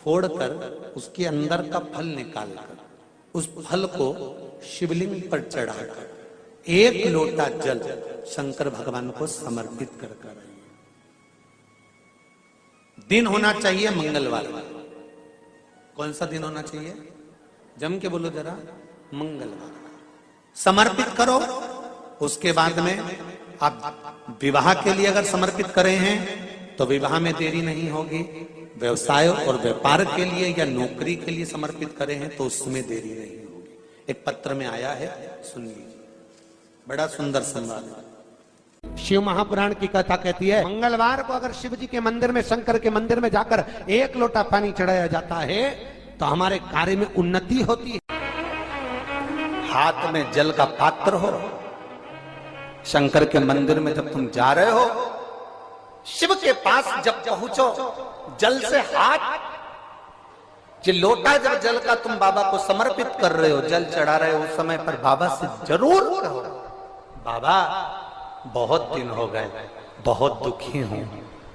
फोड़कर उसके अंदर का फल निकालकर उस फल को शिवलिंग पर चढ़ाकर एक लोटा जल शंकर भगवान को समर्पित कर कर। दिन होना चाहिए मंगलवार। कौन सा दिन होना चाहिए? जम के बोलो जरा, मंगलवार। समर्पित करो। उसके बाद में आप विवाह के लिए अगर समर्पित करे हैं तो विवाह में देरी नहीं होगी। व्यवसाय और व्यापार के लिए या नौकरी के लिए समर्पित करे हैं तो उसमें देरी नहीं होगी। एक पत्र में आया है, सुन लीजिए, बड़ा सुंदर संवाद है। शिव महापुराण की कथा कहती है, मंगलवार को अगर शिव जी के मंदिर में, शंकर के मंदिर में जाकर एक लोटा पानी चढ़ाया जाता है तो हमारे कार्य में उन्नति होती है। हाथ में जल का पात्र हो, शंकर के मंदिर में जब तुम जा रहे हो, शिव के पास जब पहुंचो, जल से हाथ, जो लोटा जब जल का तुम बाबा को समर्पित कर रहे हो, जल चढ़ा रहे हो, उस समय पर बाबा से जरूर कहो, बाबा बहुत दिन हो गए, बहुत दुखी हूं,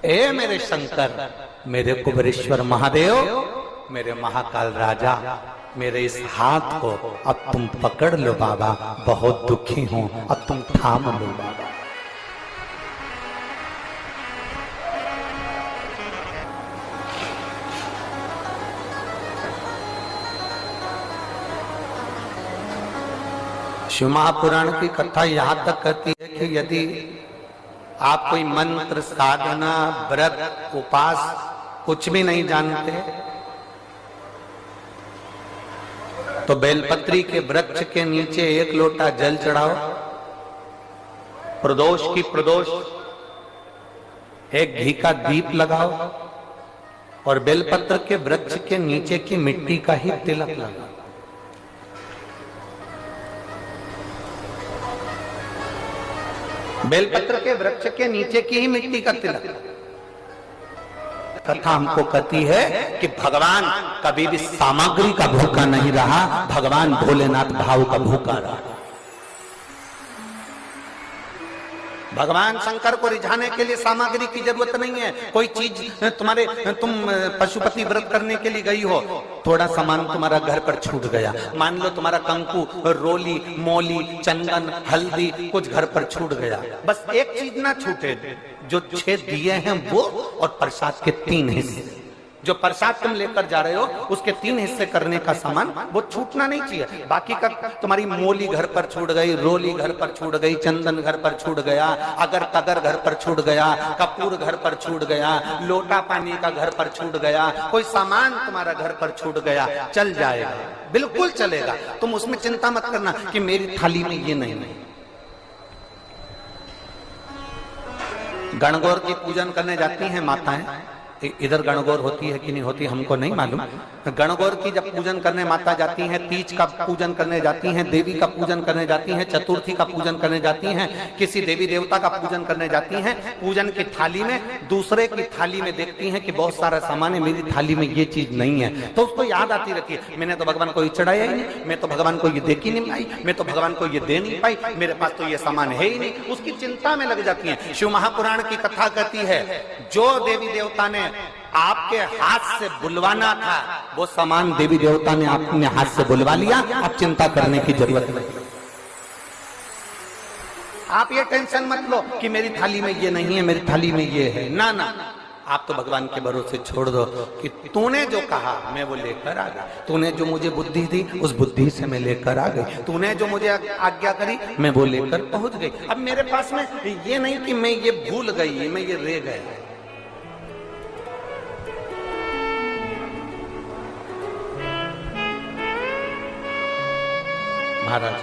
ए मेरे शंकर, मेरे कुबेरेश्वर महादेव, मेरे महाकाल राजा, मेरे इस हाथ को अब तुम पकड़ लो बाबा, बहुत दुखी हूं, अब तुम थाम लो बाबा। शिव महापुराण की कथा यहां तक कहती है कि यदि आप कोई मंत्र, साधना, व्रत, उपास कुछ भी नहीं जानते तो बेलपत्री के वृक्ष के नीचे एक लोटा जल चढ़ाओ, प्रदोष की प्रदोष एक घी का दीप लगाओ और बेलपत्र के वृक्ष के नीचे की मिट्टी का ही तिलक लगाओ। बेलपत्र के वृक्ष के नीचे की ही मिट्टी का तिलक। कथा हमको कहती है कि भगवान कभी भी सामग्री का भूखा नहीं रहा, भगवान भोलेनाथ भाव का भूखा रहा। भगवान शंकर को रिझाने के लिए सामग्री की जरूरत नहीं है। कोई चीज तुम पशुपति व्रत करने के लिए गई हो, थोड़ा सामान तुम्हारा घर पर छूट गया, मान लो तुम्हारा कंकु, रोली, मौली, चंदन, हल्दी कुछ घर पर छूट गया, बस एक चीज ना छूटे, जो 6 दिए हैं वो और प्रसाद के 3 हिस्से। जो प्रसाद तुम लेकर जा रहे हो उसके 3 हिस्से करने का सामान वो छूटना नहीं चाहिए। बाकी का तुम्हारी मोली घर पर छूट गई, रोली घर पर छूट गई, चंदन घर पर छूट गया, अगर कगर घर पर छूट गया, कपूर घर पर छूट गया, लोटा पानी का घर पर छूट गया, कोई सामान तुम्हारा घर पर छूट गया, चल जाएगा, बिल्कुल चलेगा। तुम उसमें चिंता मत करना कि मेरी थाली में ये नहीं। गणगौर की पूजन करने जाती हैं माताएं, इधर गणगौर होती है कि नहीं होती हमको नहीं मालूम। गणगौर की जब पूजन करने माता जाती हैं, तीज का पूजन करने जाती हैं, देवी का पूजन करने जाती हैं, चतुर्थी का पूजन करने जाती हैं, किसी देवी देवता का पूजन करने जाती हैं, पूजन की थाली में दूसरे की थाली में देखती हैं कि बहुत सारा सामान है, मेरी थाली में ये चीज नहीं है, तो उसको याद आती रहती है, मैंने तो भगवान को ये चढ़ाया ही नहीं, मैं तो भगवान को ये दे ही नहीं पाई, मैं तो भगवान को ये दे नहीं पाई, मेरे पास तो ये सामान है ही नहीं, उसकी चिंता में लग जाती है। शिव महापुराण की कथा कहती है, जो देवी देवता ने आपके हाथ से बुलवाना था वो सामान देवी देवता ने अपने हाथ से बुलवा लिया, अब चिंता करने की जरूरत नहीं। आप ये टेंशन मत लो कि मेरी थाली में ये नहीं है, मेरी थाली में ये है, ना ना, आप तो भगवान के भरोसे छोड़ दो कि तूने जो कहा मैं वो लेकर आ गया, तूने जो मुझे बुद्धि दी उस बुद्धि से मैं लेकर आ गई, तूने जो मुझे आज्ञा करी मैं वो लेकर पहुंच गई। अब मेरे पास में ये नहीं कि मैं ये भूल गई, मैं ये रह गया। महाराज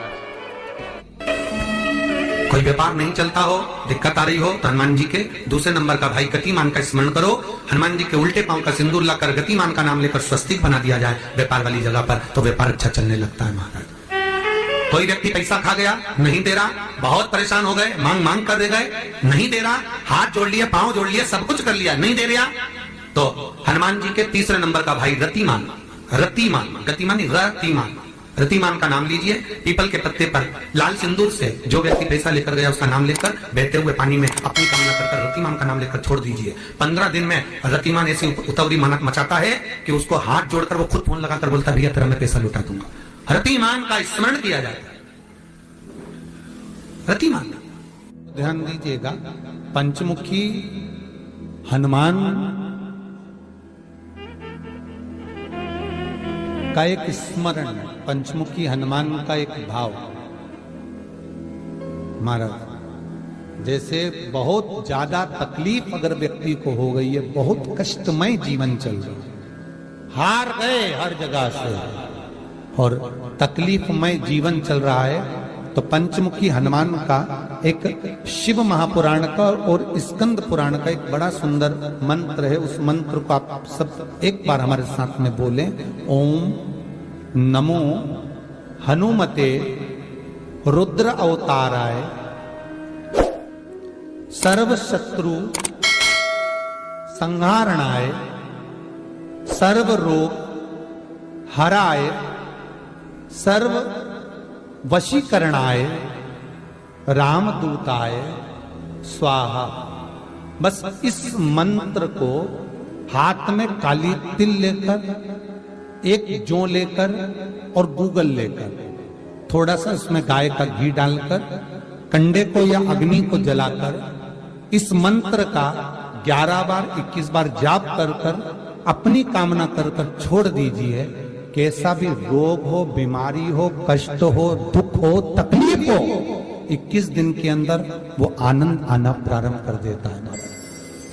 कोई व्यापार नहीं चलता हो, दिक्कत आ रही हो तो हनुमान जी के दूसरे नंबर का भाई गतिमान का स्मरण करो, हनुमान जी के उल्टे पांव का सिंदूर लाकर गतिमान का नाम लेकर स्वस्तिक बना दिया जाए व्यापार वाली जगह पर, तो व्यापार अच्छा चलने लगता है। महाराज कोई व्यक्ति पैसा खा गया, नहीं दे रहा, बहुत परेशान हो गए, मांग मांग कर दे गए, नहीं दे रहा, हाथ जोड़ लिया, पांव जोड़ लिया, सब कुछ कर लिया, नहीं दे रहा, तो हनुमान जी के तीसरे नंबर का भाई रतिमान, रतिमान, गतिमान रतिमान, रतिमान का नाम लीजिए, पीपल के पत्ते पर लाल सिंदूर से जो व्यक्ति पैसा लेकर गया उसका नाम लेकर बहते हुए पानी में अपनी कामना कर रतिमान का नाम लेकर छोड़ दीजिए। 15 दिन में रतिमान ऐसी उतावली मचाता है कि उसको हाथ जोड़कर वो खुद फोन लगाकर बोलता है भैया तेरा मैं पैसा लुटा दूंगा। रतिमान का स्मरण किया जाता है। रतिमान ध्यान दीजिएगा, पंचमुखी हनुमान का एक स्मरण, पंचमुखी हनुमान का एक भाव। महाराज जैसे बहुत ज्यादा तकलीफ अगर व्यक्ति को हो गई है, बहुत कष्टमय जीवन चल रहा है, हार गए हर जगह से और तकलीफमय जीवन चल रहा है, तो पंचमुखी हनुमान का एक शिव महापुराण का और स्कंद पुराण का एक बड़ा सुंदर मंत्र है। उस मंत्र को आप सब एक बार हमारे साथ में बोलें। ओम नमो हनुमते रुद्र अवताराय सर्व शत्रु संहारणाय सर्व रोग हराय सर्व वशीकरणाय रामदूताय स्वाहा। बस इस मंत्र को हाथ में काली तिल लेकर, एक जौ लेकर और गूगल लेकर, थोड़ा सा उसमें गाय का घी डालकर, कंडे को या अग्नि को जलाकर इस मंत्र का 11 बार 21 बार जाप कर कर अपनी कामना कर कर छोड़ दीजिए। कैसा भी रोग हो, बीमारी हो, कष्ट हो, दुख हो, तकलीफ हो, 21 दिन के अंदर वो आनंद आना प्रारंभ कर देता है।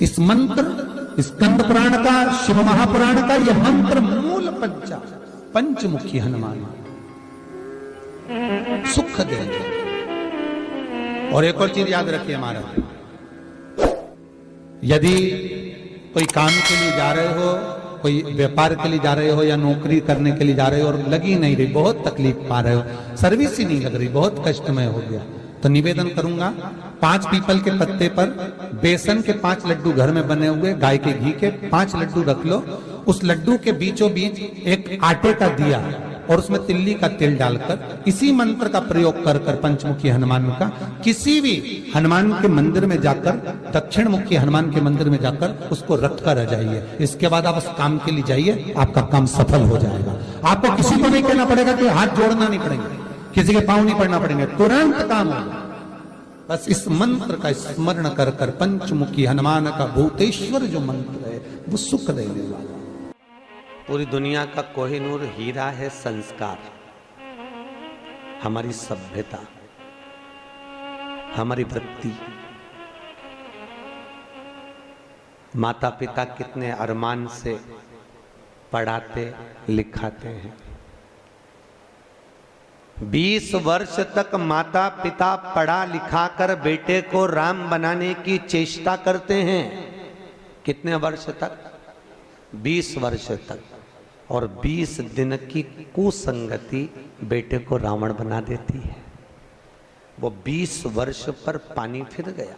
इस मंत्र, स्कंद पुराण का, शिव महापुराण का यह मंत्र मूल पंचमुखी हनुमान सुख देंगे। और एक और चीज याद रखिए महाराज, यदि कोई काम के लिए जा रहे हो, कोई व्यापार के लिए जा रहे हो या नौकरी करने के लिए जा रहे हो और लगी नहीं रही, बहुत तकलीफ पा रहे हो, सर्विस ही नहीं लग रही, बहुत कष्टमय हो गया, तो निवेदन करूंगा 5 पीपल के पत्ते पर बेसन के 5 लड्डू घर में बने हुए, गाय के घी के 5 लड्डू रख लो। उस लड्डू के बीचों बीच एक आटे का दिया और उसमें तिल्ली का तेल डालकर इसी मंत्र का प्रयोग कर कर पंचमुखी हनुमान का किसी भी हनुमान के मंदिर में जाकर, दक्षिण मुखी हनुमान के मंदिर में जाकर उसको रख कर आ जाइए। इसके बाद आप उस काम के लिए जाइए, आपका काम सफल हो जाएगा। आपको किसी को नहीं कहना पड़ेगा, कि हाथ जोड़ना नहीं पड़ेंगे, किसी के पांव नहीं पड़ना पड़ेंगे, तुरंत काम होगा। बस इस मंत्र का स्मरण कर कर पंचमुखी हनुमान का भूतेश्वर जो मंत्र है वो सुख देने वाला। पूरी दुनिया का कोहिनूर हीरा है संस्कार, हमारी सभ्यता, हमारी वृत्ति। माता पिता कितने अरमान से पढ़ाते लिखाते हैं। 20 वर्ष तक माता पिता पढ़ा लिखा कर बेटे को राम बनाने की चेष्टा करते हैं। कितने वर्ष तक? 20 वर्ष तक। और 20 दिन की कुसंगति बेटे को रावण बना देती है। वो 20 वर्ष पर पानी फिर गया।